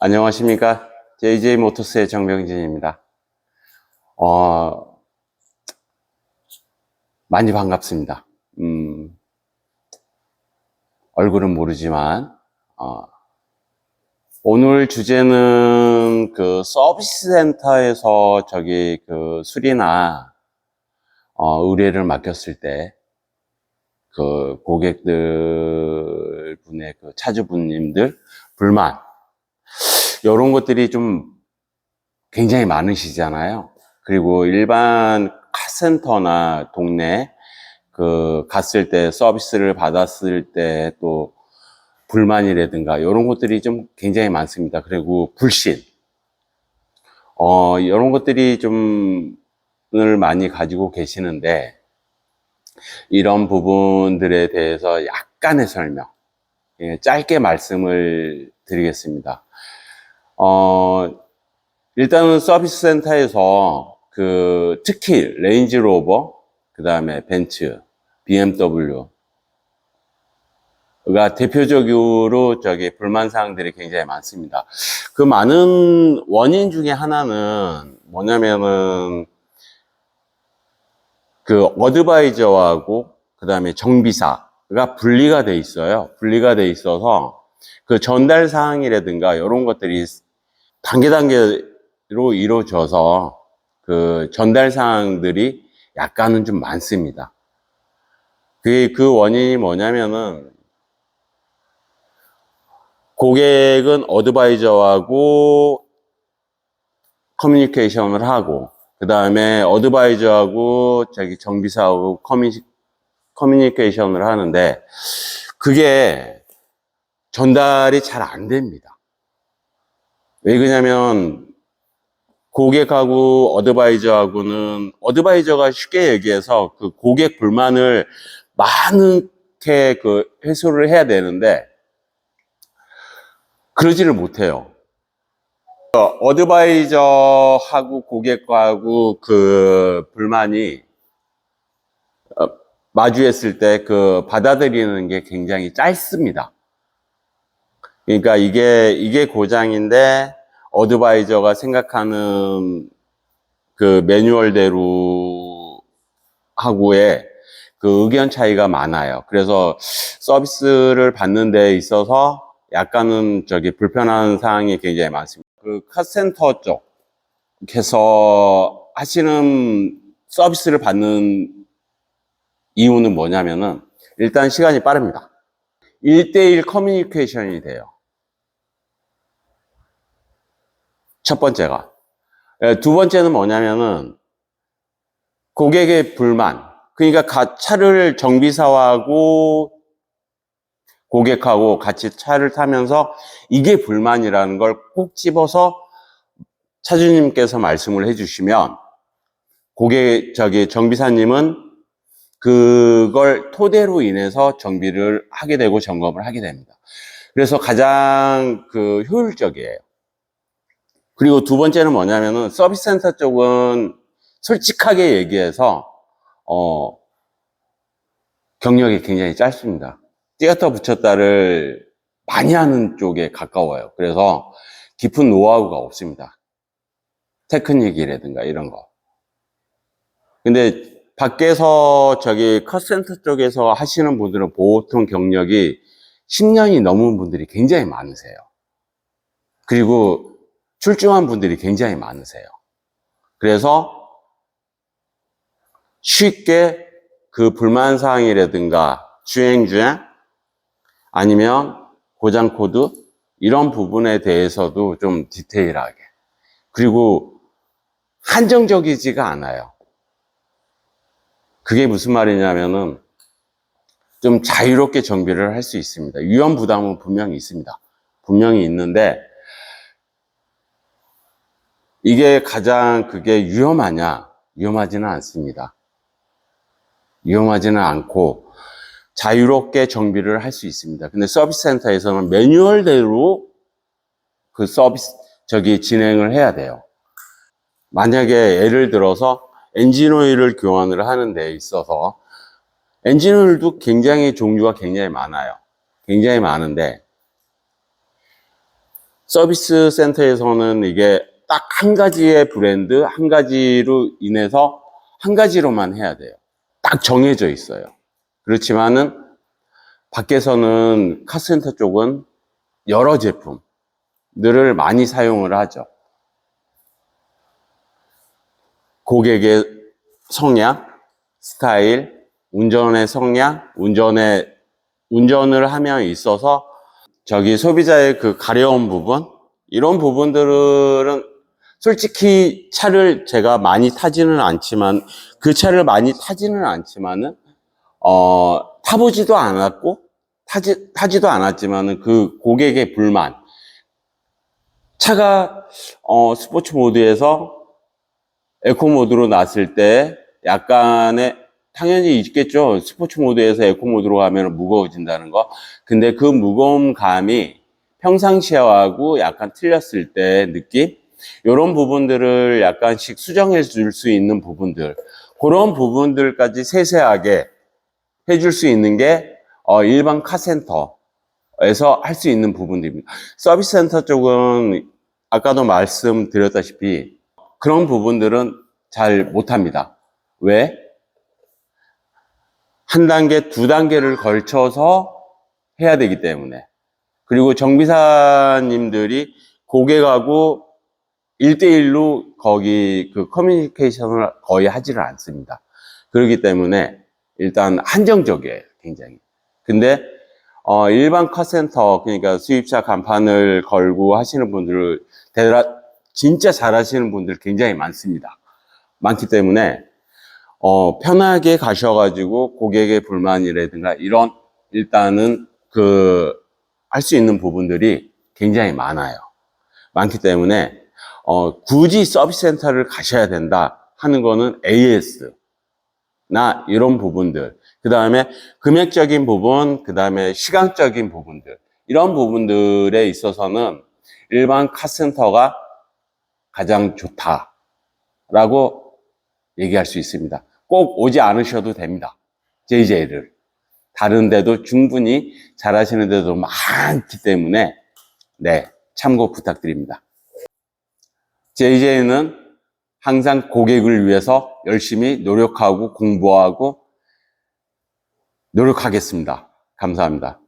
안녕하십니까. JJ 모터스의 정병진입니다. 어, 많이 반갑습니다. 얼굴은 모르지만, 오늘 주제는 그 서비스 센터에서 수리나, 의뢰를 맡겼을 때, 그 고객들 분의 그 차주분님들 불만, 이런 것들이 좀 굉장히 많으시잖아요. 그리고 일반 카센터나 동네 갔을 때 서비스를 받았을 때 또 불만이라든가 이런 것들이 좀 굉장히 많습니다. 그리고 불신 이런 것들이 을 많이 가지고 계시는데, 이런 부분들에 대해서 약간의 설명, 짧게 말씀을 드리겠습니다. 일단은 서비스 센터에서 특히 레인지로버, 그 다음에 벤츠, BMW가 대표적으로 불만 사항들이 굉장히 많습니다. 그 많은 원인 중에 하나는 뭐냐면은 어드바이저하고 그 다음에 정비사가 분리가 돼 있어요. 분리가 돼 있어서 그 전달 사항이라든가 이런 것들이 단계로 이루어져서 그 전달 사항들이 약간은 좀 많습니다. 그 원인이 뭐냐면은, 고객은 어드바이저하고 커뮤니케이션을 하고, 그 다음에 어드바이저하고 정비사하고 커뮤니케이션을 하는데, 그게 전달이 잘 안 됩니다. 왜 그러냐면, 고객하고 어드바이저가 쉽게 얘기해서 그 고객 불만을 많게 해소를 해야 되는데, 그러지를 못해요. 어드바이저하고 고객하고 그 불만이 마주했을 때 받아들이는 게 굉장히 짧습니다. 그러니까 이게 고장인데, 어드바이저가 생각하는 그 매뉴얼대로 하고의 그 의견 차이가 많아요. 그래서 서비스를 받는 데 있어서 약간은 불편한 사항이 굉장히 많습니다. 카센터 쪽에서 하시는 서비스를 받는 이유는 뭐냐면은, 일단 시간이 빠릅니다. 1대1 커뮤니케이션이 돼요. 첫 번째가. 두 번째는 뭐냐면은, 고객의 불만. 그러니까 차를 정비사하고 고객하고 같이 차를 타면서 이게 불만이라는 걸 꼭 집어서 차주님께서 말씀을 해주시면, 정비사님은 그걸 토대로 인해서 정비를 하게 되고 점검을 하게 됩니다. 그래서 가장 효율적이에요. 그리고 두 번째는 뭐냐면은, 서비스 센터 쪽은 솔직하게 얘기해서 경력이 굉장히 짧습니다. 띄었다 붙였다를 많이 하는 쪽에 가까워요. 그래서 깊은 노하우가 없습니다. 테크닉이라든가 이런 거. 근데 밖에서 컷센터 쪽에서 하시는 분들은 보통 경력이 10년이 넘은 분들이 굉장히 많으세요. 그리고 출중한 분들이 굉장히 많으세요. 그래서 쉽게 그 불만 사항이라든가 주행 아니면 고장 코드 이런 부분에 대해서도 좀 디테일하게, 그리고 한정적이지가 않아요. 그게 무슨 말이냐면은, 좀 자유롭게 정비를 할 수 있습니다. 위험 부담은 분명히 있습니다. 분명히 있는데, 이게 그게 위험하냐? 위험하지는 않습니다. 위험하지는 않고 자유롭게 정비를 할 수 있습니다. 근데 서비스 센터에서는 매뉴얼대로 진행을 해야 돼요. 만약에 예를 들어서 엔진 오일을 교환을 하는 데 있어서, 엔진 오일도 종류가 굉장히 많아요. 굉장히 많은데, 서비스 센터에서는 이게 딱 한 가지의 브랜드, 한 가지로 인해서 한 가지로만 해야 돼요. 딱 정해져 있어요. 그렇지만은 밖에서는 카센터 쪽은 여러 제품들을 많이 사용을 하죠. 고객의 성향, 스타일, 운전의 성향, 운전을 함에 있어서 저기 소비자의 그 가려운 부분, 이런 부분들은 솔직히 차를 제가 많이 타지는 않지만, 그 차를 많이 타지는 않지만은, 타보지도 않았고, 타지도 않았지만은 그 고객의 불만, 차가, 스포츠 모드에서 에코 모드로 놨을 때 약간의 당연히 있겠죠. 스포츠 모드에서 에코 모드로 가면 무거워진다는 거. 근데 그 무거움 감이 평상시하고 약간 틀렸을 때 느낌? 이런 부분들을 약간씩 수정해 줄 수 있는 부분들. 그런 부분들까지 세세하게 해줄 수 있는 게 일반 카센터에서 할 수 있는 부분들입니다. 서비스 센터 쪽은 아까도 말씀드렸다시피 그런 부분들은 잘 못합니다. 왜? 한 단계, 두 단계를 걸쳐서 해야 되기 때문에. 그리고 정비사님들이 고객하고 1대1로 거기 그 커뮤니케이션을 거의 하지를 않습니다. 그렇기 때문에 일단 한정적이에요, 굉장히. 근데 일반 카센터, 그러니까 수입차 간판을 걸고 하시는 분들, 진짜 잘 하시는 분들 굉장히 많습니다. 많기 때문에 편하게 가셔가지고 고객의 불만이라든가 이런 일단은 그 할 수 있는 부분들이 굉장히 많아요. 많기 때문에 굳이 서비스 센터를 가셔야 된다 하는 거는 AS나 이런 부분들, 그 다음에 금액적인 부분, 그 다음에 시간적인 부분들, 이런 부분들에 있어서는 일반 카센터가 가장 좋다라고 얘기할 수 있습니다. 꼭 오지 않으셔도 됩니다. JJ를. 다른 데도 충분히 잘하시는 데도 많기 때문에 네, 참고 부탁드립니다. JJ는 항상 고객을 위해서 열심히 노력하고 공부하고 노력하겠습니다. 감사합니다.